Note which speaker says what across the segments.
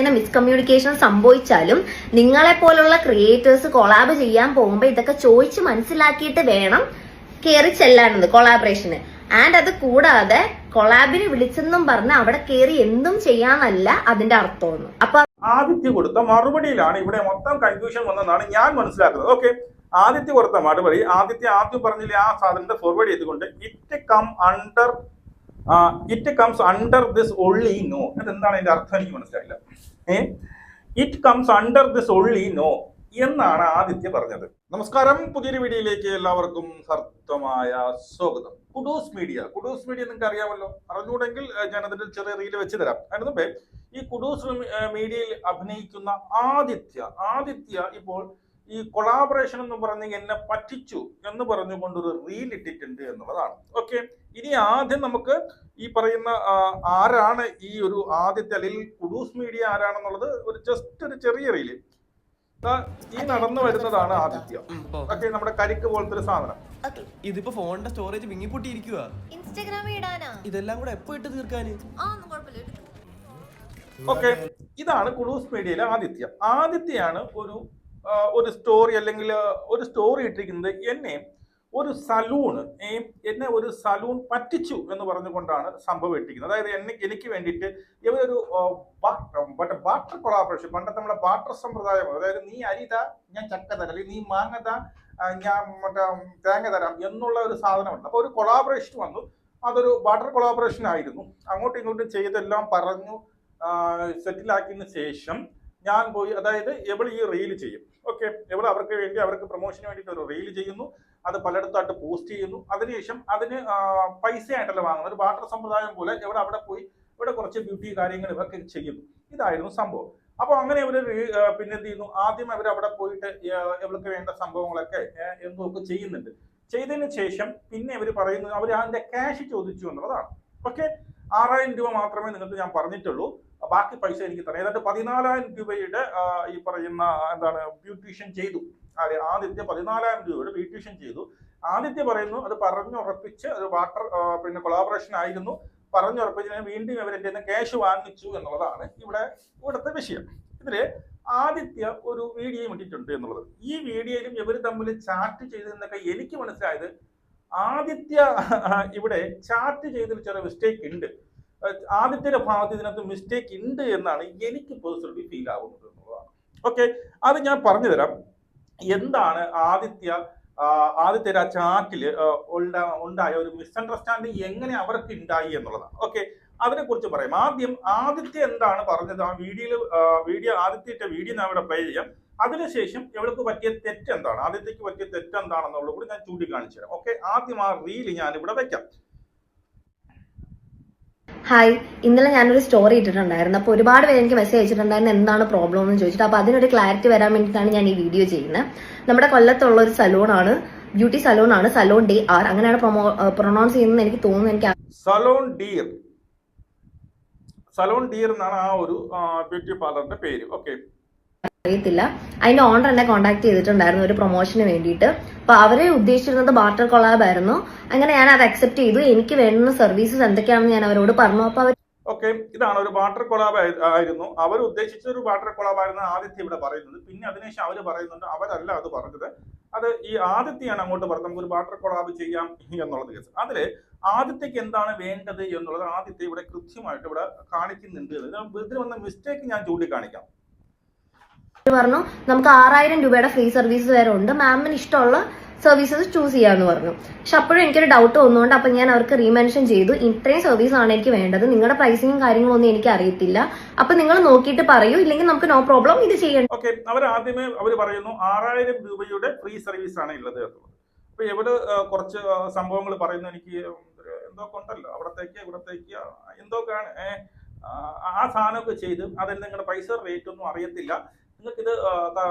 Speaker 1: ഇങ്ങനെ മിസ്കമ്മ്യൂണിക്കേഷൻ സംഭവിച്ചാലും നിങ്ങളെ പോലുള്ള ക്രിയേറ്റേഴ്സ് കൊളാബ് ചെയ്യാൻ പോകുമ്പോൾ ഇതൊക്കെ ചോദിച്ച് മനസ്സിലാക്കിയിട്ട് വേണം കയറി ചെല്ലാനുള്ളത് കൊളാബറേഷന്. ആൻഡ് അത് കൂടാതെ കൊളാബിന് വിളിച്ചെന്നും പറഞ്ഞ് അവിടെ കയറി എന്തും ചെയ്യാന്നല്ല അതിന്റെ അർത്ഥമൊന്നും. അപ്പൊ
Speaker 2: ആദിത്യ കൊടുത്ത മറുപടിയിലാണ് ഇവിടെ മൊത്തം കൺഫ്യൂഷൻ വന്നതെന്നാണ് ഞാൻ മനസ്സിലാക്കുന്നത്. ഓക്കെ, ആദിത്യ കൊടുത്ത മറുപടി, ആദ്യം പറഞ്ഞില്ലേ ആ സാധനത്തെ ഫോർവേഡ് ചെയ്തുകൊണ്ട് it comes under this only no. അതെന്താണ് അതിന്റെ അർത്ഥം എനിക്ക് മനസ്സിലായില്ല. It comes under this only no എന്നാണ് ആദിത്യ പറഞ്ഞത്. നമസ്കാരം, പുതിയൊരു വീഡിയോയിലേക്ക് എല്ലാവർക്കും ഹർത്തമായ സ്വാഗതം. കുഡൂസ് മീഡിയ നിങ്ങൾക്ക് അറിയാമല്ലോ. അറിഞ്ഞൂടെങ്കിൽ ഞാൻ അതിന്റെ ചെറിയ റീല് വെച്ച് തരാം. അതിന് മുമ്പേ ഈ കുഡൂസ് മീഡിയയിൽ അഭിനയിക്കുന്ന ആദിത്യ ഇപ്പോൾ ഈ കൊളാബറേഷൻ എന്ന് പറഞ്ഞ് എന്നെ പറ്റിച്ചു എന്ന് പറഞ്ഞുകൊണ്ടൊരു റീൽ ഇട്ടിട്ടുണ്ട് എന്നുള്ളതാണ്. ഓക്കെ, ഇനി ആദ്യം നമുക്ക് ഈ പറയുന്ന ആരാണ് ഈ ഒരു ആദിത്യ അല്ലെങ്കിൽ കുഡൂസ് മീഡിയ ആരാണെന്നുള്ളത് ഒരു ജസ്റ്റ് ഒരു ചെറിയ റീല് ഈ നടന്നു വരുന്നതാണ് ആദിത്യ. ഓക്കെ, നമ്മുടെ കരിക്ക് പോലത്തെ ഒരു സാധനം.
Speaker 3: ഇതിപ്പോ ഫോണിന്റെ സ്റ്റോറേജ് വിങ്ങിപ്പൊട്ടിയിരിക്കുക.
Speaker 4: ഇൻസ്റ്റാഗ്രാമിൽ ഇടാനാ
Speaker 3: ഇതെല്ലാം കൂടെ എപ്പോ ഇട്ട് തീർക്കാന്?
Speaker 2: ഓക്കെ, ഇതാണ് കുഡൂസ് മീഡിയയിലെ ആദിത്യയാണ് ഒരു സ്റ്റോറി അല്ലെങ്കിൽ ഒരു സ്റ്റോറി ഇട്ടിരിക്കുന്നത്. എന്നെ ഒരു സലൂൺ പറ്റിച്ചു എന്ന് പറഞ്ഞുകൊണ്ടാണ് സംഭവം ഇട്ടിരിക്കുന്നത്. അതായത് എനിക്ക് വേണ്ടിയിട്ട് ഇവരൊരു ബാർട്ടർ കൊളാബറേഷൻ, പണ്ടത്തെ നമ്മളെ ബാർട്ടർ സമ്പ്രദായം, അതായത് നീ അരിതാ ഞാൻ ചക്ക തരാം, അല്ലെങ്കിൽ നീ മാങ്ങതാ ഞാൻ തേങ്ങ തരാം എന്നുള്ള ഒരു സാധനമുണ്ട്. അപ്പോൾ ഒരു കൊളാബറേഷൻ വന്നു, അതൊരു ബാർട്ടർ കൊളാബറേഷൻ ആയിരുന്നു. അങ്ങോട്ടും ഇങ്ങോട്ടും ചെയ്തെല്ലാം പറഞ്ഞു സെറ്റിലാക്കിയതിന് ശേഷം ഞാൻ പോയി, അതായത് എവൾ ഈ റീൽ ചെയ്യും. ഓക്കെ, എവൾ അവർക്ക് പ്രൊമോഷന് വേണ്ടിയിട്ട് ഒരു റീൽ ചെയ്യുന്നു, അത് പലയിടത്തായിട്ട് പോസ്റ്റ് ചെയ്യുന്നു. അതിനുശേഷം അതിന് പൈസ ആയിട്ടല്ല വാങ്ങുന്നത്, ഒരു ബാർട്ടർ സമ്പ്രദായം പോലെ അവിടെ പോയി ഇവിടെ കുറച്ച് ബ്യൂട്ടി കാര്യങ്ങൾ ഇവർക്ക് ചെയ്യുന്നു. ഇതായിരുന്നു സംഭവം. അപ്പോൾ അങ്ങനെ പിന്നെ എന്ത് ചെയ്യുന്നു, ആദ്യം അവിടെ പോയിട്ട് ഇവർക്ക് വേണ്ട സംഭവങ്ങളൊക്കെ എന്തൊക്കെ ചെയ്യുന്നുണ്ട്. ചെയ്തതിന് ശേഷം പിന്നെ ഇവർ പറയുന്നു, അവർ അതിന്റെ ക്യാഷ് ചോദിച്ചു എന്നുള്ളതാണ്. ഓക്കെ, 6000 രൂപ മാത്രമേ നിങ്ങൾക്ക് ഞാൻ പറഞ്ഞിട്ടുള്ളൂ, ബാക്കി പൈസ എനിക്ക് തരാം. ഏതാണ്ട് 14,000 രൂപയുടെ ഈ പറയുന്ന ബ്യൂട്ടീഷ്യൻ ചെയ്തു. ആദിത്യ 14,000 രൂപയുടെ ബ്യൂട്ടീഷ്യൻ ചെയ്തു. ആദിത്യ പറയുന്നു അത് പറഞ്ഞുറപ്പിച്ച് ഒരു വാട്ടർ കൊളാബറേഷൻ ആയിരുന്നു, പറഞ്ഞുറപ്പിച്ച് വീണ്ടും ഇവരെന്റെ ക്യാഷ് വാങ്ങിച്ചു എന്നുള്ളതാണ് ഇവിടുത്തെ വിഷയം. ഇതില് ആദിത്യ ഒരു വീഡിയോ ഇട്ടിട്ടുണ്ട് എന്നുള്ളത്. ഈ വീഡിയോയിലും ഇവർ തമ്മിൽ ചാറ്റ് ചെയ്തതെന്നൊക്കെ എനിക്ക് മനസ്സിലായത്, ആദിത്യ ഇവിടെ ചാറ്റ് ചെയ്തതിൽ ചെറിയ മിസ്റ്റേക്ക് ഉണ്ട്. ആദിത്യയുടെ ഭാഗത്ത് ഇതിനകത്ത് മിസ്റ്റേക്ക് ഉണ്ട് എന്നാണ് എനിക്ക് പേഴ്സണലി ഫീൽ ആവുന്നത് എന്നുള്ളതാണ്. ഓക്കെ, അത് ഞാൻ പറഞ്ഞു തരാം. എന്താണ് ആദിത്യയുടെ ആ ചാറ്റിൽ ഉണ്ടായ ഒരു മിസ്അണ്ടർസ്റ്റാൻഡിങ് എങ്ങനെ അവർക്ക് ഉണ്ടായി എന്നുള്ളതാണ്. ഓക്കെ, അതിനെ കുറിച്ച് പറയാം. ആദ്യം ആദിത്യ എന്താണ് പറഞ്ഞത്, ആ ആദിത്യയുടെ വീഡിയോ ഞാൻ ഇവിടെ പ്ലേ ചെയ്യാം. അതിനുശേഷം ഇവൾക്ക് പറ്റിയ തെറ്റെന്താണ്, ആദിത്യക്ക് പറ്റിയ തെറ്റെന്താണെന്നുള്ളത് കൂടി ഞാൻ ചൂണ്ടിക്കാണിച്ചു തരാം. ഓക്കെ, ആദ്യം ആ റീല് ഞാൻ ഇവിടെ വെക്കാം.
Speaker 1: ഹായ്, ഇന്നലെ ഞാനൊരു സ്റ്റോറി ഇട്ടിട്ടുണ്ടായിരുന്നു. അപ്പോൾ ഒരുപാട് പേര് എനിക്ക് മെസ്സേജ് അയച്ചിട്ടുണ്ടായിരുന്നു എന്താണ് പ്രോബ്ലം എന്ന് ചോദിച്ചിട്ട്. അപ്പോൾ അതിനൊരു ക്ലാരിറ്റി വരാൻ വേണ്ടിയിട്ടാണ് ഞാൻ ഈ വീഡിയോ ചെയ്യുന്നത്. നമ്മുടെ കൊല്ലത്തുള്ള ഒരു സലൂണാണ്, ബ്യൂട്ടി സലൂണാണ്, സലോൺ ഡേ ആർ, അങ്ങനെയാണ് പ്രൊനൗൺസ് ചെയ്യുന്നത് എനിക്ക് തോന്നുന്നു.
Speaker 2: സലോൺ ഡിയർ എന്നാണ് ആ ഒരു ബ്യൂട്ടി പാർലറിന്റെ പേര്. ഓക്കെ,
Speaker 1: അറിയത്തില്ല. അതിന്റെ ഓണർ എന്നെ കോൺടാക്ട് ചെയ്തിട്ടുണ്ടായിരുന്നു ഒരു പ്രൊമോഷന് വേണ്ടിയിട്ട്. അപ്പൊ അവരെ ഉദ്ദേശിച്ചിരുന്നത് ബാർട്ടർ കൊളാബ് ആയിരുന്നു. അങ്ങനെ ഞാൻ അത് അക്സെപ്റ്റ് ചെയ്തു. എനിക്ക് വേണ്ടുന്ന സർവീസസ് എന്തൊക്കെയാണെന്ന് ഞാൻ അവരോട് പറഞ്ഞു. അപ്പൊ
Speaker 2: ഓക്കെ, ഇതാണ് ഒരു ബാർട്ടർ കൊളാബ് ആയിരുന്നു. അവർ ഉദ്ദേശിച്ച ഒരു ബാർട്ടർ കൊളാബ് ആയിരുന്നു ആദിത്യ ഇവിടെ പറയുന്നത്. പിന്നെ അതിനുശേഷം അവർ പറയുന്നുണ്ട് അവരല്ല അത് പറഞ്ഞത്, അത് ഈ ആദിത്യയാണ് അങ്ങോട്ട് പറഞ്ഞത് നമുക്ക് ഒരു ബാർട്ടർ കൊളാബ് ചെയ്യാം എന്നുള്ളത് കേസ്. അതില് ആദിത്യക്ക് എന്താണ് വേണ്ടത് എന്നുള്ളത് ആദിത്യ ഇവിടെ കൃത്യമായിട്ട് ഇവിടെ കാണിക്കുന്നുണ്ട്. ഇതിൽ വന്ന മിസ്റ്റേക്ക് ഞാൻ ചൂണ്ടിക്കാണിക്കാം.
Speaker 1: പറഞ്ഞു നമുക്ക് 6000 രൂപയുടെ ഫ്രീ സർവീസ് വരെ ഉണ്ട്, മാമിന് ഇഷ്ടമുള്ള സർവീസസ് ചൂസ് ചെയ്യാന്ന് പറഞ്ഞു. പക്ഷെ അപ്പോഴും എനിക്കൊരു ഡൗട്ട് വന്നുകൊണ്ട് അപ്പൊ ഞാൻ അവർക്ക് റീമെൻഷൻ ചെയ്തു, ഇത്രയും സർവീസ് ആണ് എനിക്ക് വേണ്ടത്, നിങ്ങളുടെ പ്രൈസിങ്ങും കാര്യങ്ങളൊന്നും എനിക്ക് അറിയത്തില്ല, അപ്പൊ നിങ്ങൾ നോക്കിയിട്ട് പറയൂ, ഇല്ലെങ്കിൽ നമുക്ക് നോ പ്രോബ്ലം ഇത് ചെയ്യണം.
Speaker 2: ഓക്കെ, ആദ്യമേ അവർ പറയുന്നു 6000 രൂപയുടെ ഫ്രീ സർവീസ് ആണ് ഉള്ളത്. അപ്പൊ ഇവിടെ കുറച്ച് സംഭവങ്ങൾ പറയുന്നു, എനിക്ക് എന്തോ കൊണ്ടല്ലോ അവിടത്തേക്ക് ഇവിടത്തേക്ക് എന്തൊക്കെയാണ് ആ സാധനമൊക്കെ ചെയ്ത് അതിന് നിങ്ങളുടെ പൈസ റേറ്റ് ഒന്നും അറിയത്തില്ല, നിങ്ങൾക്കിത്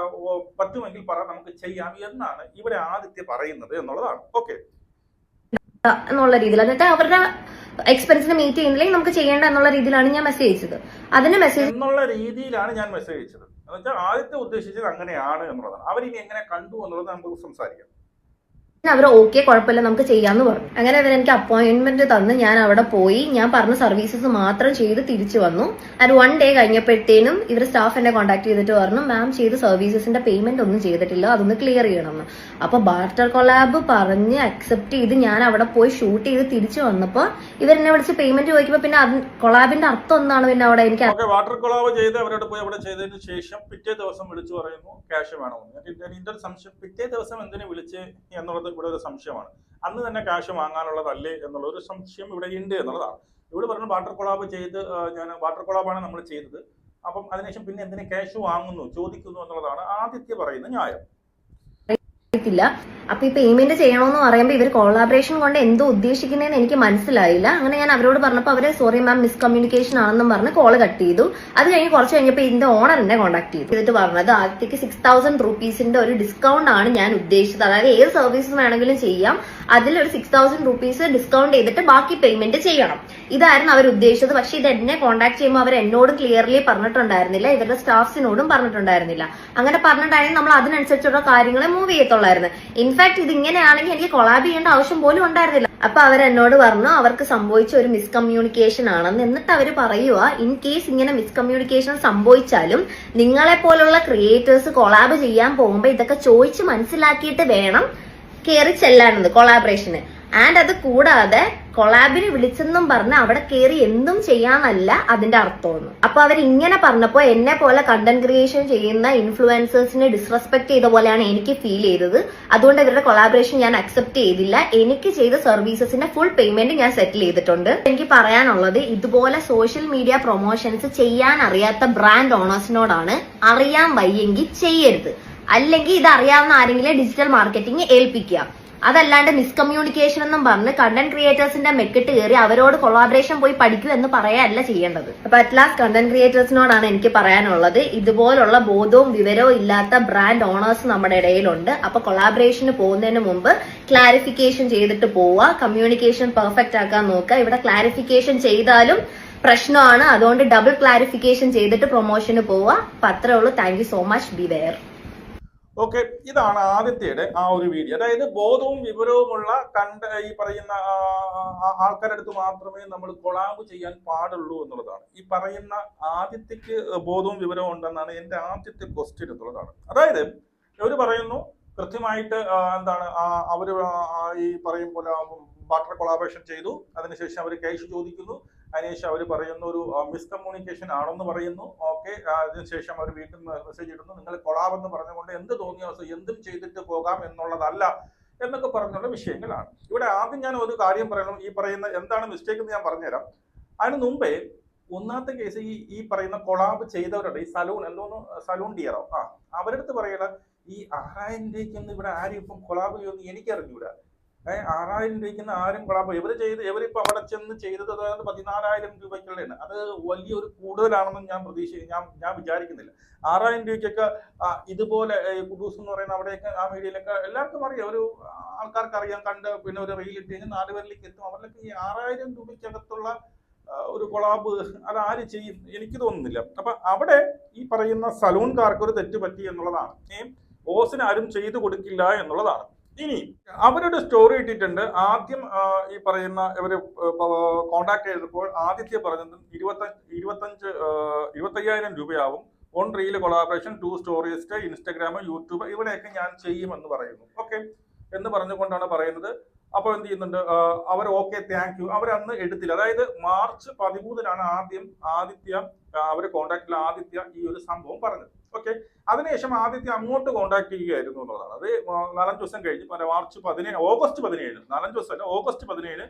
Speaker 2: പറ്റുമെങ്കിൽ പറ നമുക്ക് ചെയ്യാം എന്നാണ് ഇവിടെ ആദിത്യ പറയുന്നത് എന്നുള്ളതാണ്. ഓക്കെ
Speaker 1: എന്നുള്ള രീതിയിൽ, എന്നിട്ട് അവരുടെ എക്സ്പെൻസിന് മീറ്റ് ചെയ്യുന്നില്ലെങ്കിൽ നമുക്ക് ചെയ്യേണ്ട എന്നുള്ള രീതിയിലാണ് ഞാൻ മെസ്സേജ് അയച്ചത്. അതിന്റെ മെസ്സേജ്
Speaker 2: എന്നുള്ള രീതിയിലാണ് ഞാൻ മെസ്സേജ് അയച്ചത്. എന്നുവെച്ചാൽ ആദ്യത്തെ ഉദ്ദേശിച്ചത് അങ്ങനെയാണ് എന്നുള്ളതാണ്. അവരിനി എങ്ങനെ കണ്ടു എന്നുള്ളത് നമുക്ക് സംസാരിക്കാം.
Speaker 1: അവർ ഓക്കെ കുഴപ്പമില്ല നമുക്ക് ചെയ്യാന്ന് പറഞ്ഞു. അങ്ങനെ അവർ എനിക്ക് അപ്പോയിന്റ്മെന്റ് തന്ന് ഞാൻ അവിടെ പോയി. ഞാൻ പറഞ്ഞ സർവീസസ് മാത്രം ചെയ്ത് തിരിച്ചു വന്നു. ആൻഡ് 1 ഡേ കഴിഞ്ഞപ്പോഴത്തേനും ഇവർ സ്റ്റാഫ് എന്നെ കോൺടാക്ട് ചെയ്തിട്ട് പറഞ്ഞു, മാം ചെയ്ത സർവീസസിന്റെ പേയ്മെന്റ് ഒന്നും ചെയ്തിട്ടില്ല, അതൊന്ന് ക്ലിയർ ചെയ്യണമെന്ന്. അപ്പൊ ബാർട്ടർ കൊളാബ് പറഞ്ഞ് അക്സെപ്റ്റ് ചെയ്ത് ഞാൻ അവിടെ പോയി ഷൂട്ട് ചെയ്ത് തിരിച്ചു വന്നപ്പോ ഇവരെന്നെ വിളിച്ച് പേയ്മെന്റ് ചോദിക്കുമ്പോ പിന്നെ കൊളാബിന്റെ അർത്ഥം ഒന്നാണ് പിന്നെ അവിടെ എനിക്ക്
Speaker 2: വാട്ടർ കൊളാബ് ചെയ്ത് അവരോട് പോയി അവിടെ ചെയ്തതിന് ശേഷം പിറ്റേ ദിവസം വിളിച്ചു പറയുന്നു ക്യാഷ് വേണമെന്ന്. ഇതിന്റെ ഒരു സംശയം, പിറ്റേ ദിവസം എന്തിനു വിളിച്ച് എന്നുള്ളത് ഇവിടെ ഒരു സംശയമാണ്. അന്ന് തന്നെ ക്യാഷ് വാങ്ങാനുള്ളതല്ലേ എന്നുള്ള ഒരു സംശയം ഇവിടെ ഉണ്ട് എന്നുള്ളതാണ്. ഇവിടെ പറഞ്ഞു വാട്ടർ കൊളാബ് ചെയ്ത് വാട്ടർ കൊളാബാണ് നമ്മൾ ചെയ്തത്, അപ്പം അതിനുശേഷം പിന്നെ എന്തിനു ക്യാഷ് വാങ്ങുന്നു ചോദിക്കുന്നു എന്നുള്ളതാണ് ആദിത്യ പറയുന്ന ന്യായം.
Speaker 1: ില്ല. അപ്പൊ ഈ പേയ്മെന്റ് ചെയ്യണമെന്ന് പറയുമ്പോൾ ഇവർ കൊളാബറേഷൻ കൊണ്ട് എന്തോ ഉദ്ദേശിക്കുന്നതെന്ന് എനിക്ക് മനസ്സിലായില്ല. അങ്ങനെ ഞാൻ അവരോട് പറഞ്ഞപ്പോൾ അവര് സോറി മാം മിസ്കമ്മ്യൂണിക്കേഷൻ ആണെന്നും പറഞ്ഞ് കോള് കട്ട് ചെയ്തു. അത് കഴിഞ്ഞ് കുറച്ച് കഴിഞ്ഞപ്പോൾ ഇതിന്റെ ഓണർ എന്നെ കോൺടാക്ട് ചെയ്തിട്ട് പറഞ്ഞത് ആദ്യത്തേക്ക് 6000 rupees ഒരു ഡിസ്കൗണ്ട് ആണ് ഞാൻ ഉദ്ദേശിച്ചത്. അതായത് ഏത് സർവീസ് വേണമെങ്കിലും ചെയ്യാം, അതിലൊരു 6000 rupees ഡിസ്കൗണ്ട് ചെയ്തിട്ട് ബാക്കി പേയ്മെന്റ് ചെയ്യണം, ഇതായിരുന്നു അവർ ഉദ്ദേശിച്ചത്. പക്ഷെ ഇത് എന്നെ കോൺടാക്ട് ചെയ്യുമ്പോൾ അവർ എന്നോടും ക്ലിയർലി പറഞ്ഞിട്ടുണ്ടായിരുന്നില്ല, ഇവരുടെ സ്റ്റാഫ്സിനോടും പറഞ്ഞിട്ടുണ്ടായിരുന്നില്ല. അങ്ങനെ പറഞ്ഞിട്ടുണ്ടെങ്കിൽ നമ്മൾ അതിനനുസരിച്ചുള്ള കാര്യങ്ങളെ മൂവ് ചെയ്യത്തുള്ളായിരുന്നു. ഇൻഫാക്ട് ഇത് ഇങ്ങനെയാണെങ്കിൽ എനിക്ക് കൊളാബ് ചെയ്യേണ്ട ആവശ്യം പോലും ഉണ്ടായിരുന്നില്ല. അപ്പൊ അവരെന്നോട് പറഞ്ഞു അവർക്ക് സംഭവിച്ച ഒരു മിസ്കമ്മ്യൂണിക്കേഷൻ ആണെന്ന്. എന്നിട്ട് അവര് പറയുക, ഇൻ കേസ് ഇങ്ങനെ മിസ്കമ്മ്യൂണിക്കേഷൻ സംഭവിച്ചാലും നിങ്ങളെ പോലുള്ള ക്രിയേറ്റേഴ്സ് കൊളാബ് ചെയ്യാൻ പോകുമ്പോ ഇതൊക്കെ ചോദിച്ച് മനസ്സിലാക്കിയിട്ട് വേണം കയറി ചെല്ലാനത് കൊളാബറേഷന്. ആൻഡ് അത് കൂടാതെ കൊളാബിന് വിളിച്ചെന്നും പറഞ്ഞ് അവിടെ കയറി എന്തും ചെയ്യാന്നല്ല അതിന്റെ അർത്ഥമൊന്നും. അപ്പൊ അവരിങ്ങനെ പറഞ്ഞപ്പോ എന്നെ പോലെ കണ്ടന്റ് ക്രിയേഷൻ ചെയ്യുന്ന ഇൻഫ്ലുവൻസേഴ്സിനെ ഡിസ്റെസ്പെക്ട് ചെയ്ത പോലെയാണ് എനിക്ക് ഫീൽ ചെയ്തത്. അതുകൊണ്ട് ഇവരുടെ കൊളാബറേഷൻ ഞാൻ അക്സെപ്റ്റ് ചെയ്തില്ല. എനിക്ക് ചെയ്ത സർവീസസിന്റെ ഫുൾ പേയ്മെന്റ് ഞാൻ സെറ്റിൽ ചെയ്തിട്ടുണ്ട്. എനിക്ക് പറയാനുള്ളത്, ഇതുപോലെ സോഷ്യൽ മീഡിയ പ്രൊമോഷൻസ് ചെയ്യാൻ അറിയാത്ത ബ്രാൻഡ് ഓണേഴ്സിനോടാണ്, അറിയാൻ വയ്യെങ്കിൽ ചെയ്യരുത്. അല്ലെങ്കിൽ ഇത് അറിയാവുന്ന ആരെങ്കിലും ഡിജിറ്റൽ മാർക്കറ്റിംഗ് ഏൽപ്പിക്കുക. അതല്ലാണ്ട് മിസ്കമ്മ്യൂണിക്കേഷൻ എന്നും പറഞ്ഞ് കണ്ടന്റ് ക്രിയേറ്റേഴ്സിന്റെ മെക്കിട്ട് കയറി അവരോട് കൊളാബറേഷൻ പോയി പഠിക്കൂ എന്ന് പറയല്ല ചെയ്യേണ്ടത്. അപ്പൊ അറ്റ് ലാസ്റ്റ് കണ്ടന്റ് ക്രിയേറ്റേഴ്സിനോടാണ് എനിക്ക് പറയാനുള്ളത്, ഇതുപോലുള്ള ബോധവും വിവരവും ഇല്ലാത്ത ബ്രാൻഡ് ഓണേഴ്സ് നമ്മുടെ ഇടയിലുണ്ട്. അപ്പൊ കൊളാബറേഷന് പോകുന്നതിന് മുമ്പ് ക്ലാരിഫിക്കേഷൻ ചെയ്തിട്ട് പോവുക, കമ്മ്യൂണിക്കേഷൻ പെർഫെക്റ്റ് ആക്കാൻ നോക്കുക. ഇവിടെ ക്ലാരിഫിക്കേഷൻ ചെയ്താലും പ്രശ്നമാണ്, അതുകൊണ്ട് ഡബിൾ ക്ലാരിഫിക്കേഷൻ ചെയ്തിട്ട് പ്രൊമോഷന് പോവുക. അപ്പൊ അത്രേ ഉള്ളൂ. Thank you so much. Beware.
Speaker 2: Okay, ഇതാണ് ആദിത്യയുടെ ആ ഒരു വീഡിയോ. അതായത് ബോധവും വിവരവുമുള്ള ഈ പറയുന്ന ആൾക്കാരുടെ അടുത്ത് മാത്രമേ നമ്മൾ കൊളാബ് ചെയ്യാൻ പാടുള്ളൂ എന്നുള്ളതാണ്. ഈ പറയുന്ന ആദിത്യക്ക് ബോധവും വിവരവും ഉണ്ടെന്നാണ് എന്റെ ആദ്യത്തെ ക്വസ്റ്റ്യൻ എന്നുള്ളതാണ്. അതായത് ഇവർ പറയുന്നു കൃത്യമായിട്ട് എന്താണ് അവര് ഈ പറയും പോലെ വാട്ടർ കൊളാബറേഷൻ ചെയ്തു, അതിനുശേഷം അവർ ക്യാഷ് ചോദിക്കുന്നു, അതിനുശേഷം അവർ പറയുന്ന ഒരു മിസ്കമ്മ്യൂണിക്കേഷൻ ആണെന്ന് പറയുന്നു. ഓക്കെ, അതിനുശേഷം അവർ വീണ്ടും മെസ്സേജ് ഇടുന്നു, നിങ്ങൾ കൊളാബ് എന്ന് പറഞ്ഞുകൊണ്ട് എന്ത് തോന്നിയ എന്തും ചെയ്തിട്ട് പോകാം എന്നുള്ളതല്ല എന്നൊക്കെ പറഞ്ഞുള്ള വിഷയങ്ങളാണ്. ഇവിടെ ആദ്യം ഞാൻ ഒരു കാര്യം പറയണം, ഈ പറയുന്ന എന്താണ് മിസ്റ്റേക്ക് എന്ന് ഞാൻ പറഞ്ഞുതരാം. അതിന് മുമ്പേ ഒന്നാമത്തെ കേസ് ഈ പറയുന്ന കൊളാബ് ചെയ്തവരുടെ ഈ സലൂൺ സലൂൺ ഡിയറോ അവരുടെ അടുത്ത് പറയല, ഈ 6000 രൂപയ്ക്കൊന്നും ഇവിടെ ആരും ഇപ്പം കൊളാബ് ചെയ്യുമെന്ന് എനിക്കറിഞ്ഞൂടാ. 6000 രൂപയ്ക്ക് ആരും കൊളാബ് ഇവരിപ്പോ അവിടെ ചെന്ന് ചെയ്തത് 14,000 രൂപയ്ക്കുള്ളതാണ്. അത് വലിയൊരു കൂടുതലാണെന്ന് ഞാൻ വിചാരിക്കുന്നില്ല. 6000 രൂപയ്ക്കൊക്കെ ഇതുപോലെ കുഡൂസ് എന്ന് പറയുന്ന അവിടെയൊക്കെ ആ മീഡിയയിലൊക്കെ എല്ലാവർക്കും അറിയാം, ഒരു ആൾക്കാർക്ക് അറിയാം, കണ്ട് പിന്നെ ഒരു റീൽ ഇട്ട് കഴിഞ്ഞാൽ 4 പേരിലേക്ക് എത്തും. അവരിലൊക്കെ ഈ 6000 രൂപയ്ക്കകത്തുള്ള ഒരു കൊളാബ് അത് ആര് ചെയ്യും എനിക്ക് തോന്നുന്നില്ല. അപ്പൊ അവിടെ ഈ പറയുന്ന സലൂൺകാർക്ക് ഒരു തെറ്റ് പറ്റി എന്നുള്ളതാണ്. ഓസിന് ആരും ചെയ്തു കൊടുക്കില്ല എന്നുള്ളതാണ്. ഇനി അവരുടെ സ്റ്റോറി ഇട്ടിട്ടുണ്ട്. ആദ്യം ഈ പറയുന്ന ഇവര് കോണ്ടാക്ട് ചെയ്തപ്പോൾ ആദിത്യ പറഞ്ഞത് 25,000 രൂപയാവും. 1 reel collaboration, 2 stories, Instagram, YouTube ഇവിടെയൊക്കെ ഞാൻ ചെയ്യുമെന്ന് പറയുന്നു. ഓക്കെ എന്ന് പറഞ്ഞുകൊണ്ടാണ് പറയുന്നത്. അപ്പൊ എന്ത് ചെയ്യുന്നുണ്ട് അവർ, ഓക്കെ താങ്ക് യു. അവരന്ന് എടുത്തില്ല. അതായത് മാർച്ച് 13-നാണ് ആദ്യം അവര് കോണ്ടാക്ടിൽ ആദിത്യ ഈ ഒരു സംഭവം പറഞ്ഞത്. ഓക്കെ, അതിനുശേഷം ആദിത്യ അങ്ങോട്ട് കോണ്ടാക്ട് ചെയ്യുകയായിരുന്നു എന്നുള്ളതാണ്. അത് 4 ദിവസം കഴിഞ്ഞ് ഓഗസ്റ്റ് 17, 4 ദിവസമല്ല, ഓഗസ്റ്റ് 17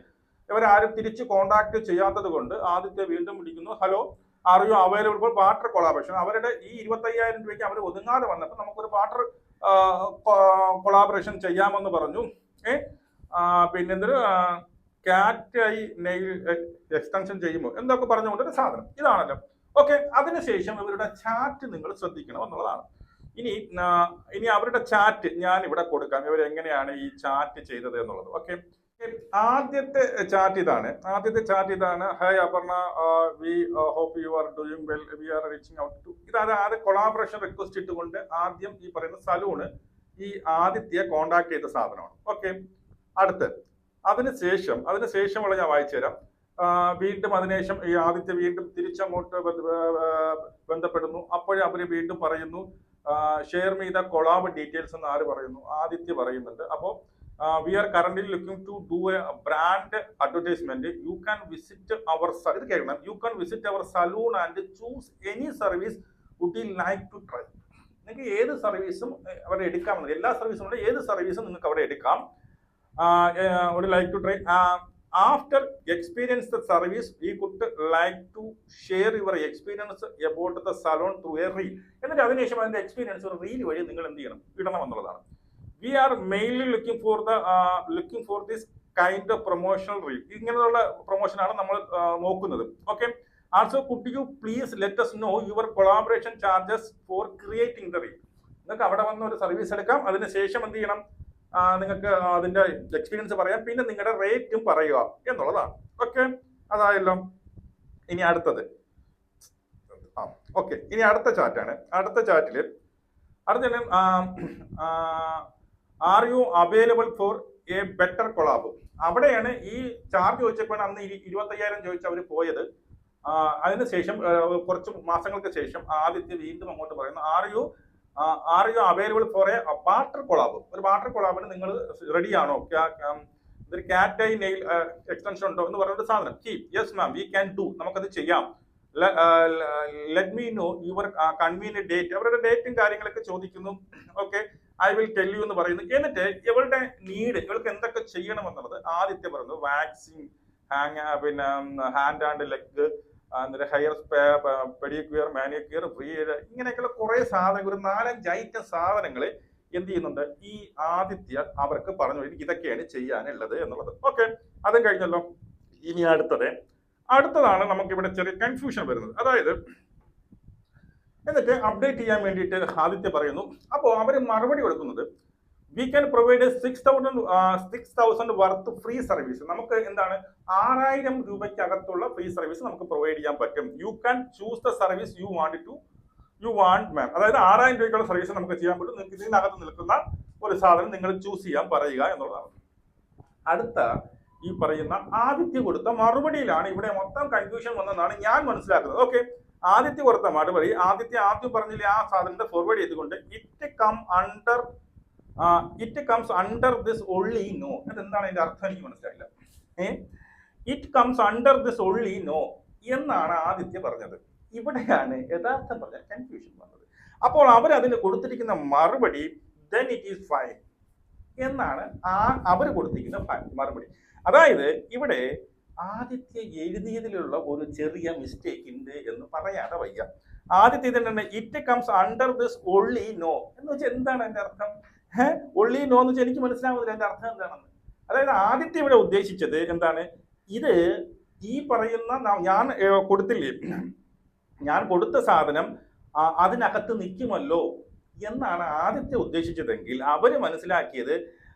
Speaker 2: ഇവരാരും തിരിച്ച് കോണ്ടാക്ട് ചെയ്യാത്തത് കൊണ്ട് ആദിത്യ വീണ്ടും വിളിക്കുന്നു, hello R you available four water collaboration. അവരുടെ ഈ 25,000 രൂപയ്ക്ക് അവർ ഒതുങ്ങാതെ വന്നപ്പോൾ നമുക്കൊരു വാട്ടർ കൊളാബറേഷൻ ചെയ്യാമെന്ന് പറഞ്ഞു. പിന്നെ എന്തൊരു കാറ്റ് ഐ നെയിൽ എക്സ്റ്റൻഷൻ ചെയ്യുമ്പോൾ എന്തൊക്കെ പറഞ്ഞുകൊണ്ടൊരു സാധനം ഇതാണല്ലോ. ഓക്കെ, അതിനുശേഷം ഇവരുടെ ചാറ്റ് നിങ്ങൾ ശ്രദ്ധിക്കണം എന്നുള്ളതാണ്. ഇനി അവരുടെ ചാറ്റ് ഞാൻ ഇവിടെ കൊടുക്കാം, ഇവരെങ്ങനെയാണ് ഈ ചാറ്റ് ചെയ്തത് എന്നുള്ളത്. ഓക്കെ, ആദ്യത്തെ ചാറ്റ് ഇതാണ്. Hi Aparna, we hope you are doing well, we are reaching out to. ഇതാണ് ആദ്യം കൊളാബറേഷൻ റിക്വസ്റ്റ് ഇട്ടുകൊണ്ട് ആദ്യം ഈ പറയുന്ന സലൂണ് ഈ ആദിത്യ കോണ്ടാക്ട് ചെയ്ത സാധനമാണ്. ഓക്കെ, അടുത്ത് അതിനുശേഷമുള്ള ഞാൻ വായിച്ചു തരാം. വീണ്ടും അതിനുശേഷം ഈ ആദിത്യ വീണ്ടും തിരിച്ചങ്ങോട്ട് ബന്ധപ്പെടുന്നു. അപ്പോഴേ അവര് വീണ്ടും പറയുന്നു share me the collab details എന്ന് ആര് പറയുന്നു? ആദിത്യ പറയുന്നുണ്ട്. അപ്പോൾ we are currently looking to do a brand advertisement. You can visit our, ഇത് കേൾക്കണം, you can visit our salon and choose any service would you like to try. നിങ്ങൾക്ക് ഏത് സർവീസും അവിടെ എടുക്കാമെന്ന്, എല്ലാ സർവീസും ഉണ്ട്, ഏത് സർവീസും നിങ്ങൾക്ക് അവിടെ എടുക്കാം. Would like to try after experience the service we could like to share your experience about the salon through a reel. എന്നിട്ട് അതിനുശേഷം അതിന്റെ എക്സ്പീരിയൻസ് ഒരു റീൽ വഴി നിങ്ങൾ എന്ത് ചെയ്യണം? ഇടണം എന്നുള്ളതാണ്. We are mainly looking for this kind of promotional reel. ഇങ്ങനെയുള്ള പ്രൊമോഷനാണ് നമ്മൾ നോക്കുന്നത്. Okay, also could you please let us know your collaboration charges for creating the reel. നിങ്ങൾക്ക് അവിടെ വന്ന് ഒരു സർവീസ് എടുക്കാം, അതിനുശേഷം എന്ത് ചെയ്യണം? നിങ്ങൾക്ക് അതിന്റെ എക്സ്പീരിയൻസ് പറയാം, പിന്നെ നിങ്ങളുടെ റേറ്റും പറയുക എന്നുള്ളതാണ്. ഓക്കെ, അതായല്ലോ. ഇനി അടുത്തത് ഓക്കെ, ഇനി അടുത്ത ചാറ്റാണ്. അടുത്ത ചാറ്റില് are you available for a better collab? അവിടെയാണ് ഈ ചാർജ് ചോദിച്ചപ്പോഴാണ് അന്ന് 25,000 ചോദിച്ച് അവർ പോയത്. അതിനുശേഷം കുറച്ച് മാസങ്ങൾക്ക് ശേഷം ആദിത്യ വീണ്ടും അങ്ങോട്ട് പറയുന്നു R you available for A water collab? ഒരു വാട്ടർ കൊളാബിന് നിങ്ങൾ റെഡിയാണോ? ഒരു കാറ്റ് ഐ നെയിൽ എക്സ്റ്റൻഷൻ ഉണ്ടോ എന്ന് പറയുന്ന സാധനം. Yes ma'am, we can do, നമുക്കത് ചെയ്യാം. Let me no your convenient date. അവരുടെ ഡേറ്റും കാര്യങ്ങളൊക്കെ ചോദിക്കുന്നു. Okay, I will tell you എന്ന് പറയുന്നു. എന്നിട്ട് ഇവളുടെ നീഡ്, ഇവൾക്ക് എന്തൊക്കെ ചെയ്യണം എന്നുള്ളത് ആദിത്യ പറയുന്നു. വാക്സിൻ, പിന്നെ ഹാൻഡ് ആൻഡ് ലെഗ്, എന്നിട്ട് ഹെയർ പെഡിക്യൂർ, മാനിക്യൂർ, ഇങ്ങനെയൊക്കെയുള്ള കുറെ സാധനങ്ങൾ, ഒരു 4-5 ഐറ്റം സാധനങ്ങൾ എന്ത് ചെയ്യുന്നുണ്ട് ഈ ആദിത്യ അവർക്ക് പറഞ്ഞു ഇതൊക്കെയാണ് ചെയ്യാനുള്ളത് എന്നുള്ളത്. ഓക്കെ, അതും കഴിഞ്ഞല്ലോ. ഇനി അടുത്തതാണ് നമുക്ക് ഇവിടെ ചെറിയ കൺഫ്യൂഷൻ വരുന്നത്. അതായത് എന്നിട്ട് അപ്ഡേറ്റ് ചെയ്യാൻ വേണ്ടിയിട്ട് ആദിത്യ പറയുന്നു. അപ്പോൾ അവർ മറുപടി കൊടുക്കുന്നത് we can provide 6,000 worth free service. നമുക്ക് എന്താണ് 6,000 രൂപയ്ക്കകത്തുള്ള ഫ്രീ സർവീസ് നമുക്ക് പ്രൊവൈഡ് ചെയ്യാൻ പറ്റും. You can choose the service you want ma'am. അതായത് 6,000 രൂപയ്ക്കുള്ള സർവീസ് നമുക്ക് ചെയ്യാൻ പറ്റും. നിങ്ങൾക്ക് ഇതിനകത്ത് നിൽക്കുന്ന ഒരു സാധനം നിങ്ങൾ ചൂസ് ചെയ്യാൻ പറയുക എന്നുള്ളതാണ്. അടുത്ത ഈ പറയുന്ന ആദിത്യ കൊടുത്ത മറുപടിയിലാണ് ഇവിടെ മൊത്തം കൺഫ്യൂഷൻ വന്നതെന്നാണ് ഞാൻ മനസ്സിലാക്കുന്നത്. ഓക്കെ, ആദിത്യ കൊടുത്ത മറുപടി, ആദ്യം പറഞ്ഞില്ലേ ആ സാധനത്തെ ഫോർവേഡ് ചെയ്തുകൊണ്ട് it comes under this only no. അതെന്താണ് അതിന്റെ അർത്ഥം? എനിക്ക് മനസ്സിലായില്ല. It comes under this only no എന്നാണ് ആദിത്യ പറഞ്ഞത്. ഇവിടെയാണ് യഥാർത്ഥം പറഞ്ഞ കൺഫ്യൂഷൻ വന്നത്. അപ്പോൾ അവർ അതിന് കൊടുത്തിരിക്കുന്ന മറുപടി then it is fine എന്നാണ് അവർ കൊടുത്തിരിക്കുന്ന മറുപടി. അതായത് ഇവിടെ ആദിത്യ എഴുതിയതിലുള്ള ഒരു ചെറിയ മിസ്റ്റേക്ക് ഉണ്ട് എന്ന് പറയാതെ വയ്യ. ആദിത്യ തന്നെ it comes under this only no എന്ന് വെച്ചാൽ എന്താണ് അതിന്റെ അർത്ഥം? ഒൺലി നോ എന്ന് വെച്ചാൽ എനിക്ക് മനസ്സിലാവുന്നില്ല അതിന്റെ അർത്ഥം എന്താണെന്ന്. അതായത് ആദിത്യ ഇവിടെ ഉദ്ദേശിച്ചത് എന്താണ്? ഇത് ഈ പറയുന്ന ഞാൻ കൊടുത്തില്ലേ, ഞാൻ കൊടുത്ത സാധനം അതിനകത്ത് നിൽക്കുമല്ലോ എന്നാണ് ആദിത്യ ഉദ്ദേശിച്ചതെങ്കിൽ അവര് മനസ്സിലാക്കിയത്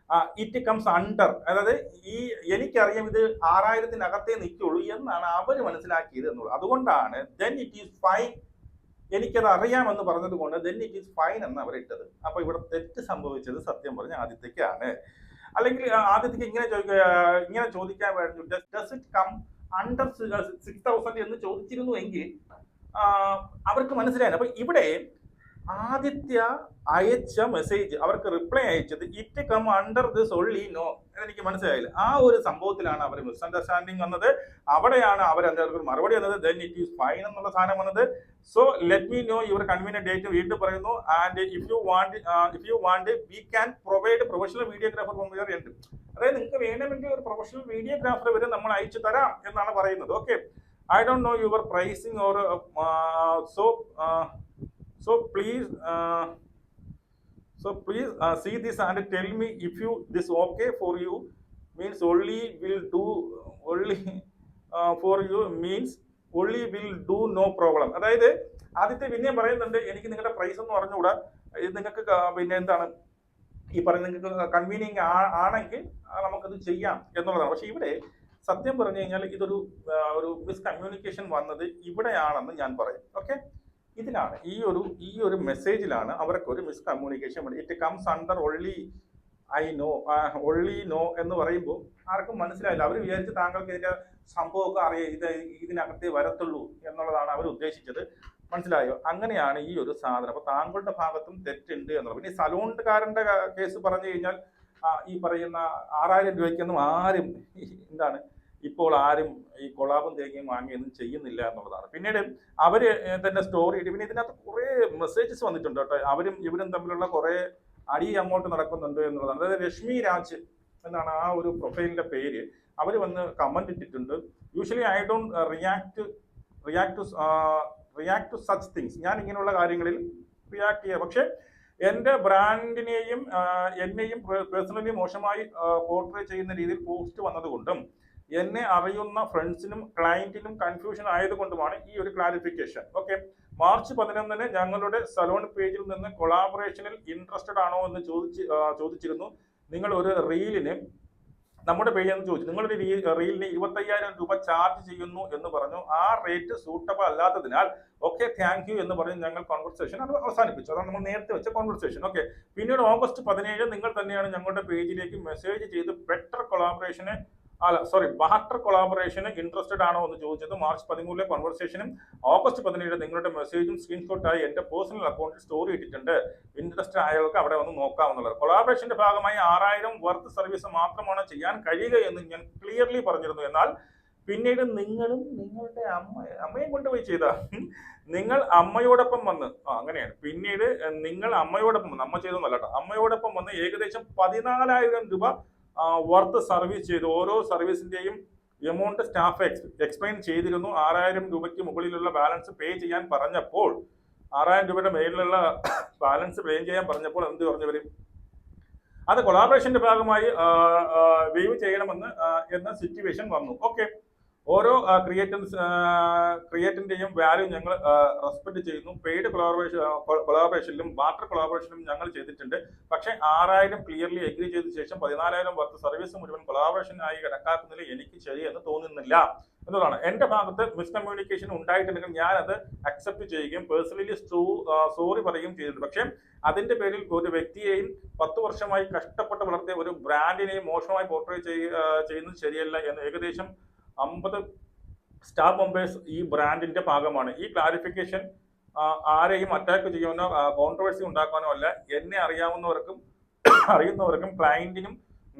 Speaker 2: ഇറ്റ് കംസ് അണ്ടർ, അതായത് ഈ എനിക്കറിയാം ഇത് 6,000-നകത്തേ നിൽക്കുള്ളൂ എന്നാണ് അവര് മനസ്സിലാക്കിയത് എന്നുള്ളത്. അതുകൊണ്ടാണ് ദെൻ ഇറ്റ് ഈസ് ഫൈൻ, എനിക്കത് അറിയാമെന്ന് പറഞ്ഞത് കൊണ്ട് ദെൻ ഇറ്റ് ഈസ് ഫൈൻ എന്ന് അവർ ഇട്ടത്. അപ്പൊ ഇവിടെ തെറ്റ് സംഭവിച്ചത് സത്യം പറഞ്ഞ ആദിത്യക്കാണ്. അല്ലെങ്കിൽ ആദിത്യക്ക് ഇങ്ങനെ ചോദിക്കാൻ വേണ്ടി ഡസ് ഇറ്റ് കം അണ്ടർ 6,000 എന്ന് ചോദിച്ചിരുന്നു എങ്കിൽ അവർക്ക് മനസ്സിലായി. അപ്പൊ ഇവിടെ ആദിത്യ അയച്ച മെസ്സേജ് അവർക്ക് റിപ്ലൈ അയച്ചത് it come under this only no എന്നെനിക്ക് മനസ്സിലായില്ല. ആ ഒരു സംഭവത്തിലാണ് അവർ മിസ്അണ്ടർസ്റ്റാൻഡിങ് വന്നത്. അവിടെയാണ് അവർ അവർക്ക് മറുപടി വന്നത് ദെൻ ഇറ്റ് ഈസ് ഫൈൻ എന്നുള്ള സാധനം വന്നത്. So let me no your convenient date വീണ്ടും പറയുന്നു. And if you want V can provide professional videographer from your end. അതായത് നിങ്ങൾക്ക് വേണമെങ്കിൽ ഒരു പ്രൊഫഷണൽ വീഡിയോഗ്രാഫർ വരെ നമ്മൾ അയച്ചു തരാം എന്നാണ് പറയുന്നത്. Okay, I don't know your pricing or so please see this and tell me if this okay for you means only will do for you means only will do no problem. അതായത് ആദ്യത്തെ പിന്നെയും പറയുന്നുണ്ട് എനിക്ക് നിങ്ങളുടെ price എന്ന് പറഞ്ഞുകൂടാ, ഇത് നിങ്ങൾക്ക് പിന്നെ എന്താണ് ഈ പറയുന്നത് നിങ്ങൾക്ക് കൺവീനിയങ് ആണെങ്കിൽ നമുക്കത് ചെയ്യാം എന്നുള്ളതാണ്. പക്ഷെ ഇവിടെ സത്യം പറഞ്ഞു കഴിഞ്ഞാൽ ഇതൊരു മിസ്കമ്മ്യൂണിക്കേഷൻ വന്നത് ഇവിടെയാണെന്ന് ഞാൻ പറയും. ഓക്കെ, ഇതിലാണ് ഈ ഒരു മെസ്സേജിലാണ് അവർക്ക് ഒരു മിസ്കമ്മ്യൂണിക്കേഷൻ വേണ്ടി. It comes under only no എന്ന് പറയുമ്പോൾ ആർക്കും മനസ്സിലായില്ല. അവർ വിചാരിച്ച് താങ്കൾക്ക് ഇതിന്റെ സംഭവമൊക്കെ അറിയാം, ഇതിനകത്തേ വരത്തുള്ളൂ എന്നുള്ളതാണ് അവർ ഉദ്ദേശിച്ചത്. മനസ്സിലായോ? അങ്ങനെയാണ് ഈ ഒരു സാധനം. അപ്പൊ താങ്കളുടെ ഭാഗത്തും തെറ്റുണ്ട് എന്നുള്ളത്. പിന്നെ ഈ സലൂൺകാരന്റെ കേസ് പറഞ്ഞു കഴിഞ്ഞാൽ ഈ പറയുന്ന 6000 രൂപയ്ക്കൊന്നും ആരും ഇപ്പോൾ ആരും ഈ കൊളാബും തേങ്ങയും വാങ്ങിയൊന്നും ചെയ്യുന്നില്ല എന്നുള്ളതാണ്. പിന്നീട് അവര് തന്നെ സ്റ്റോറി ഇട്ട്, പിന്നെ ഇതിനകത്ത് കുറെ മെസ്സേജസ് വന്നിട്ടുണ്ട് കേട്ടോ. ഇവരും തമ്മിലുള്ള കുറെ അടി അങ്ങോട്ട് നടക്കുന്നുണ്ട് എന്നുള്ളതാണ്. അതായത് രശ്മി രാജ് എന്നാണ് ആ ഒരു പ്രൊഫൈലിന്റെ പേര്. അവര് വന്ന് കമന്റ് ഇട്ടിട്ടുണ്ട്. Usually I don't react to such things. ഞാൻ ഇങ്ങനെയുള്ള കാര്യങ്ങളിൽ റിയാക്ട് ചെയ്യാം. പക്ഷെ എന്റെ ബ്രാൻഡിനെയും എന്നെയും പേഴ്സണലി മോശമായി പോർട്രേ ചെയ്യുന്ന രീതിയിൽ പോസ്റ്റ് വന്നതുകൊണ്ടും എന്നെ അറിയുന്ന ഫ്രണ്ട്സിനും ക്ലയന്റിനും കൺഫ്യൂഷൻ ആയതുകൊണ്ടുമാണ് ഈ ഒരു ക്ലാരിഫിക്കേഷൻ. ഓക്കെ. മാർച്ച് 11 ഞങ്ങളുടെ സലോൺ പേജിൽ നിന്ന് കൊളാബറേഷനിൽ ഇൻട്രസ്റ്റഡ് ആണോ എന്ന് ചോദിച്ചിരുന്നു. നിങ്ങൾ ഒരു റീലിന് നമ്മുടെ പേജിൽ നിന്ന് ചോദിച്ചു. നിങ്ങളൊരു റീലിന് 25,000 രൂപ ചാർജ് ചെയ്യുന്നു എന്ന് പറഞ്ഞു. ആ റേറ്റ് സൂട്ടബിൾ അല്ലാത്തതിനാൽ ഓക്കെ താങ്ക് യു എന്ന് പറഞ്ഞ് ഞങ്ങൾ കോൺവെർസേഷൻ അത് അവസാനിപ്പിച്ചു. അതാണ് നമ്മൾ നേരത്തെ വെച്ച കോൺവെർസേഷൻ. ഓക്കെ. പിന്നീട് ഓഗസ്റ്റ് 17 നിങ്ങൾ തന്നെയാണ് ഞങ്ങളുടെ പേജിലേക്ക് മെസ്സേജ് ചെയ്ത് ബാർട്ടർ കൊളാബറേഷന് ഇൻട്രസ്റ്റഡ് ആണോ എന്ന് ചോദിച്ചത്. മാർച്ച് 13 കോൺവെർസേഷനും ഓഗസ്റ്റ് 17 നിങ്ങളുടെ മെസ്സേജും സ്ക്രീൻഷോട്ടായി എന്റെ പേഴ്സണൽ അക്കൗണ്ടിൽ സ്റ്റോറി ഇട്ടിട്ടുണ്ട്. ഇൻട്രസ്റ്റഡ് ആയവർക്ക് അവിടെ വന്ന് നോക്കാവുന്നുള്ളത്. കൊളാബറേഷന്റെ ഭാഗമായി 6000 വർത്ത് സർവീസ് മാത്രമാണ് ചെയ്യാൻ കഴിയുക എന്ന് ഞാൻ ക്ലിയർലി പറഞ്ഞിരുന്നു. എന്നാൽ പിന്നീട് നിങ്ങളും നിങ്ങളുടെ അമ്മയും കൊണ്ടുപോയി ചെയ്ത നിങ്ങൾ അമ്മയോടൊപ്പം വന്ന് അങ്ങനെയാണ്. പിന്നീട് നിങ്ങൾ അമ്മയോടൊപ്പം വന്ന്, അമ്മ ചെയ്തൊന്നല്ല കേട്ടോ, അമ്മയോടൊപ്പം വന്ന് ഏകദേശം 14,000 രൂപ വർത്ത് സർവീസ് ചെയ്തു. ഓരോ സർവീസിന്റെയും എമൗണ്ട് സ്റ്റാഫ് എക്സ്പ്ലെയിൻ ചെയ്തിരുന്നു. 6000 രൂപയ്ക്ക് മുകളിലുള്ള ബാലൻസ് പേ ചെയ്യാൻ പറഞ്ഞപ്പോൾ 6000 രൂപയുടെ മേലിലുള്ള ബാലൻസ് പേ ചെയ്യാൻ പറഞ്ഞപ്പോൾ എന്ത് പറഞ്ഞവര് അത് കൊളാബറേഷന്റെ ഭാഗമായി വേവ് ചെയ്യണമെന്ന് എന്ന സിറ്റുവേഷൻ വന്നു. ഓക്കെ. ഓരോ ക്രിയേറ്റിന്റെയും വാല്യൂ ഞങ്ങൾ റെസ്പെക്ട് ചെയ്യുന്നു. പെയ്ഡ് കൊളാബറേഷനിലും ബാർട്ടർ കൊളാബറേഷനിലും ഞങ്ങൾ ചെയ്തിട്ടുണ്ട്. പക്ഷേ 6000 ക്ലിയർലി എഗ്രി ചെയ്ത ശേഷം 14,000 വർത്ത് സർവീസ് മുഴുവൻ കൊളാബറേഷൻ ആയി കണക്കാക്കുന്നതിൽ എനിക്ക് ശരിയെന്ന് തോന്നുന്നില്ല എന്നതാണ്. എന്റെ ഭാഗത്ത് മിസ്കമ്മ്യൂണിക്കേഷൻ ഉണ്ടായിട്ടുണ്ടെങ്കിൽ ഞാൻ അത് അക്സെപ്റ്റ് ചെയ്യുകയും പേഴ്സണലി സോറി പറയുകയും ചെയ്തിട്ടുണ്ട്. പക്ഷേ അതിന്റെ പേരിൽ ഒരു വ്യക്തിയെയും 10 വർഷമായി കഷ്ടപ്പെട്ട് വളർത്തിയ ഒരു ബ്രാൻഡിനെയും മോശമായി പോർട്രേ ചെയ്യുന്നത് ശരിയല്ല എന്ന് ഏകദേശം 50 സ്റ്റാഫ് മെമ്പേഴ്സ് ഈ ബ്രാൻഡിന്റെ ഭാഗമാണ്. ഈ ക്ലാരിഫിക്കേഷൻ ആരെയും അറ്റാക്ക് ചെയ്യാനോ കോൺട്രവേഴ്സി ഉണ്ടാക്കാനോ അല്ല. എന്നെ അറിയുന്നവർക്കും ക്ലയന്റിനും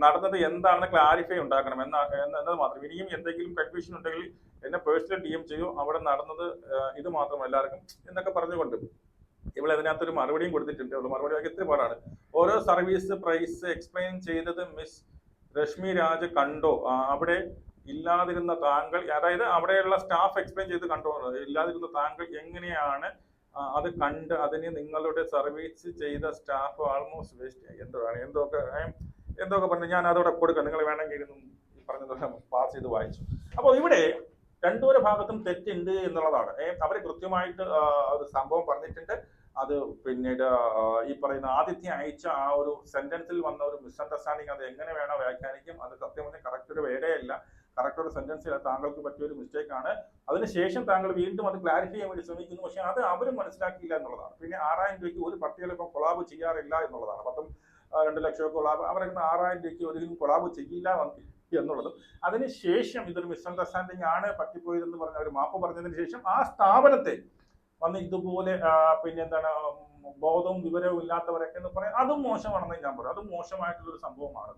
Speaker 2: നടന്നത് എന്താണെന്ന് ക്ലാരിഫൈ ഉണ്ടാക്കണം എന്നത് മാത്രം. ഇനിയും എന്തെങ്കിലും കൺഫ്യൂഷൻ ഉണ്ടെങ്കിൽ എന്നെ പേഴ്സണൽ DM ചെയ്യൂ. അവിടെ നടന്നത് ഇത് മാത്രം എല്ലാവർക്കും എന്നൊക്കെ പറഞ്ഞുകൊണ്ട് ഇവിടെ അതിനകത്തൊരു മറുപടിയും കൊടുത്തിട്ടുണ്ട്. മറുപടി എത്ര പാടാണ്. ഓരോ സർവീസ് പ്രൈസ് എക്സ്പ്ലെയിൻ ചെയ്തത് മിസ് രശ്മി രാജ് കണ്ടോ? അവിടെ ഇല്ലാതിരുന്ന താങ്കൾ, അതായത് അവിടെയുള്ള സ്റ്റാഫ് എക്സ്പ്ലെയിൻ ചെയ്ത് കണ്ടോ? ഇല്ലാതിരുന്ന താങ്കൾ എങ്ങനെയാണ് അത് കണ്ട് അതിന് നിങ്ങളുടെ സർവീസ് ചെയ്ത സ്റ്റാഫ് ആൾമോസ്റ്റ് വേസ്റ്റ് ആയി? എന്തൊക്കെ പറഞ്ഞു. ഞാൻ അതോടെ കൊടുക്കാം, നിങ്ങൾ വേണമെങ്കിൽ ഈ പറഞ്ഞതൊക്കെ പാസ് ചെയ്ത് വായിച്ചു. അപ്പോൾ ഇവിടെ രണ്ടുപേരുടെ ഭാഗത്തും തെറ്റുണ്ട് എന്നുള്ളതാണ്. അവര് കൃത്യമായിട്ട് ഒരു സംഭവം പറഞ്ഞിട്ടുണ്ട്. അത് പിന്നീട് ഈ പറയുന്ന ആദ്യത്തെ അയച്ച ആ ഒരു സെന്റൻസിൽ വന്ന ഒരു മിസ്അണ്ടർസ്റ്റാൻഡിങ് അത് എങ്ങനെ വേണോ വ്യാഖ്യാനിക്കും. അത് സത്യം പറഞ്ഞാൽ കറക്റ്റ് ഒരു വേടേ അല്ല, കറക്റ്റ് ഒരു സെന്റൻസ് താങ്കൾക്ക് പറ്റിയൊരു മിസ്റ്റേക്ക് ആണ്. അതിനുശേഷം താങ്കൾ വീണ്ടും അത് ക്ലാരിഫൈ ചെയ്യാൻ വേണ്ടി ശ്രമിക്കുന്നു. പക്ഷെ അത് അവരും മനസ്സിലാക്കിയില്ല എന്നുള്ളതാണ്. പിന്നെ 6000 രൂപയ്ക്ക് ഒരു പട്ടികൾ ഇപ്പം കൊളാബ് ചെയ്യാറില്ല എന്നുള്ളതാണ്. 2 ലക്ഷം കൊളാബ് അവരൊക്കെ 6000 രൂപയ്ക്ക് ഒരിക്കലും കൊളാബ് ചെയ്യില്ല എന്നുള്ളതും. അതിനുശേഷം ഇതൊരു മിസ്അണ്ടർസ്റ്റാൻഡിങ് ആണ്, പറ്റിപ്പോയതെന്ന് പറഞ്ഞ അവർ മാപ്പ് പറഞ്ഞതിന് ശേഷം ആ സ്ഥാപനത്തെ വന്ന് ഇതുപോലെ പിന്നെ എന്താണ് ബോധവും വിവരവും ഇല്ലാത്തവരൊക്കെ എന്ന് പറയാം, അതും മോശമാണെന്ന് ഞാൻ പറയും. അതും മോശമായിട്ടുള്ളൊരു സംഭവമാണ്.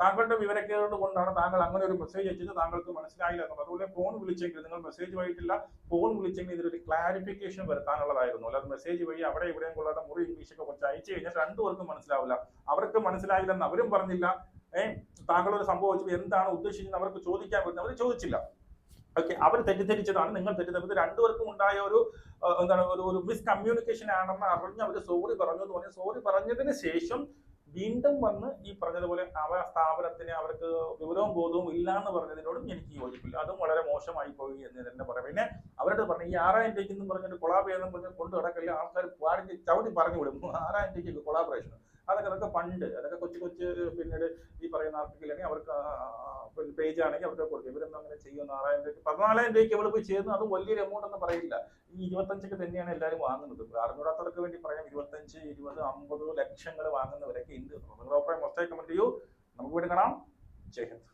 Speaker 2: താങ്കളുടെ വിവരക്കേട് കൊണ്ടാണ് താങ്കൾ അങ്ങനെ ഒരു മെസ്സേജ് അയച്ചത്, താങ്കൾക്ക് മനസ്സിലായില്ല എന്നുള്ളത്. അതുപോലെ ഫോൺ വിളിച്ചെങ്കിൽ നിങ്ങൾ മെസ്സേജ് വഴിയിട്ടില്ല, ഫോൺ വിളിച്ചെങ്കിൽ ഇതിലൊരു ക്ലാരിഫിക്കേഷൻ വരുത്താനുള്ളതായിരുന്നു. അല്ലാതെ മെസ്സേജ് വഴി അവിടെ ഇവിടെയും കൊള്ളാതെ മുറി ഇംഗ്ലീഷൊക്കെ കുറച്ച് അയച്ചു കഴിഞ്ഞാൽ രണ്ടുപേർക്കും മനസ്സിലാവില്ല. അവർക്ക് മനസ്സിലായില്ലെന്ന് അവരും പറഞ്ഞില്ല. താങ്കളൊരു സംഭവം വെച്ചപ്പോൾ എന്താണ് ഉദ്ദേശിച്ചത് അവർക്ക് ചോദിക്കാൻ പറ്റുന്നത്, അവർ ചോദിച്ചില്ല. ഓക്കെ. അവർ തെറ്റിദ്ധരിച്ചതാണ്, നിങ്ങൾ തെറ്റിദ്ധരിച്ചത്. രണ്ടുപേർക്കും ഉണ്ടായ ഒരു ഒരു മിസ്കമ്മ്യൂണിക്കേഷൻ ആണെന്ന് അറിഞ്ഞ് അവർ സോറി പറഞ്ഞു എന്ന് പറഞ്ഞാൽ സോറി പറഞ്ഞതിന് ശേഷം വീണ്ടും വന്ന് ഈ പറഞ്ഞതുപോലെ സ്ഥാപനത്തിന് അവർക്ക് വിവരവും ബോധവും ഇല്ല എന്ന് പറഞ്ഞതിനോടും എനിക്ക് യോജിപ്പില്ല. അതും വളരെ മോശമായി പോയി എന്ന് തന്നെ പറയാം. പിന്നെ അവരോട് പറഞ്ഞു ഈ 6000 രൂപയ്ക്ക് പറഞ്ഞിട്ട് കൊളാബ് ചെയ്തെന്ന് പറഞ്ഞ് കൊണ്ട് കിടക്കില്ല, ആൾക്കാർ ചവിട്ടി പറഞ്ഞു വിടും. 6000 രൂപയ്ക്ക് കൊളാബറേഷൻ അതൊക്കെ പണ്ട്, അതൊക്കെ കൊച്ചു പിന്നീട് ഈ പറയുന്ന ആർട്ടിക്കലാണെങ്കിൽ അവർക്ക് പേജ് ആണെങ്കിൽ അവർക്ക് കൊടുക്കും. ഇവരൊന്നും അങ്ങനെ ചെയ്യുന്ന 6,000 രൂപയ്ക്ക് 14,000 രൂപയ്ക്ക് എവിടെ പോയി ചെയ്യുന്നു, അത് വലിയൊരു എമൗണ്ട് എന്ന് പറയില്ല. ഈ 25 തന്നെയാണ് എല്ലാവരും വാങ്ങുന്നത്. അറിഞ്ഞൂടാത്തവർക്ക് വേണ്ടി പറയാം, 25, 20, 50 ലക്ഷങ്ങൾ വാങ്ങുന്നവരൊക്കെ ഉണ്ട്. നിങ്ങളുടെ അഭിപ്രായം മൊത്തമായി കമന്റ് ചെയ്യൂ. നമുക്ക് വീണ്ടും കാണാം. ജയ് ഹിന്ദ്.